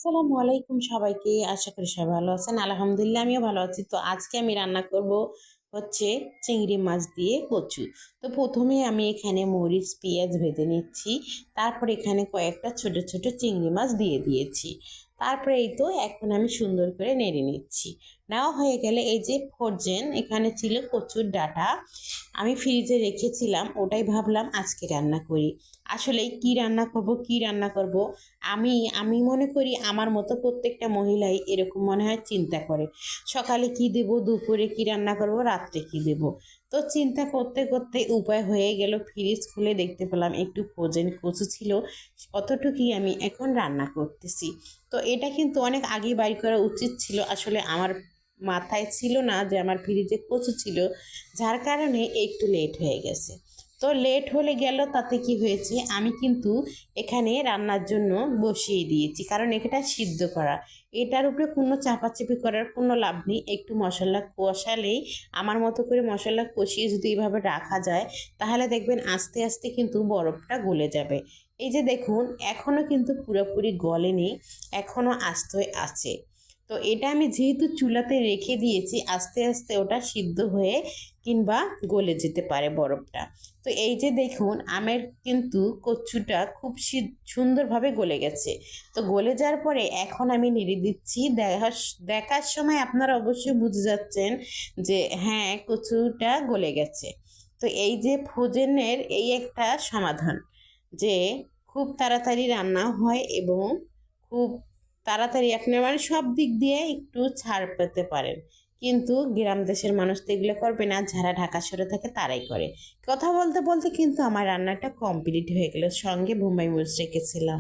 আসসালামু আলাইকুম সবাইকে। আশা করি সবাই ভালো আছেন। আলহামদুলিল্লাহ আমিও ভালো আছি। তো আজকে আমি রান্না করব হচ্ছে চিংড়ি মাছ দিয়ে কচু। তো প্রথমে আমি এখানে মরিচ, পেঁয়াজ ভেজে নিচ্ছি। তারপর এখানে কয়েকটা ছোট ছোট চিংড়ি মাছ দিয়ে দিয়েছি। তারপরে এই তো এখন আমি সুন্দর করে নেড়ে নিচ্ছি। নেওয়া হয়ে গেলে এই যে ফ্রোজেন এখানে ছিল কচুর ডাঁটা, আমি ফ্রিজে রেখেছিলাম, ওটাই ভাবলাম আজকে রান্না করি। আসলে কি রান্না করব আমি আমি মনে করি আমার মতো প্রত্যেকটা মহিলাই এরকম মনে হয় চিন্তা করে, সকালে কি দেব, দুপুরে কি রান্না করব, রাত্রে কি দেব। তো চিন্তা করতে করতে উপায় হয়ে গেল, ফ্রিজ খুলে দেখতে পেলাম একটু ফ্রোজেন কচু ছিল, অতটুকুই আমি এখন রান্না করতেছি। তো এটা কিন্তু অনেক আগে বাইর করা উচিত ছিল, আসলে আমার মাথায় ছিল না যে আমার ফ্রিজে কচু ছিল, যার কারণে একটু লেট হয়ে গেছে। তো লেট হলে গেল, তাতে কি হয়েছে, আমি কিন্তু এখানে রান্নার জন্য বসিয়ে দিয়েছি, কারণ এটা সিদ্ধ করা, এটার উপরে কোনো চাপাচাপি করার কোনো লাভ নেই। একটু মশলা কষালেই, আমার মতো করে মশলা কষিয়ে যদি এইভাবে রাখা যায়, তাহলে দেখবেন আস্তে আস্তে কিন্তু বরফটা গলে যাবে। এই যে দেখুন, এখনও কিন্তু পুরোপুরি গলেনি, এখনও আস্তে আছে। তো এটা আমি যেহেতু চুলাতে রেখে দিয়েছি, আস্তে আস্তে ওটা সিদ্ধ হয়ে কিংবা গলে যেতে পারে বরফটা। তো এই যে দেখুন, আমের কিন্তু কচুটা খুব সুন্দরভাবে গলে গেছে। তো গলে যাওয়ার পরে এখন আমি নেড়ে দিচ্ছি। দেখার সময় আপনারা অবশ্যই বুঝে যাচ্ছেন যে হ্যাঁ, কচুটা গলে গেছে। তো এই যে ফ্রোজেনের এই একটা সমাধান, যে খুব তাড়াতাড়ি রান্না হয় এবং খুব তাড়াতাড়ি আপনি মানে সব দিক দিয়ে একটু ছাড় পেতে পারেন। কিন্তু গ্রাম দেশের মানুষ তো এগুলো করবে না, যারা ঢাকা শহরে থাকে তারাই করে। কথা বলতে বলতে কিন্তু আমার রান্নাটা কমপ্লিট হয়ে গেল, সঙ্গে বোম্বাই মরিচ রেখেছিলাম।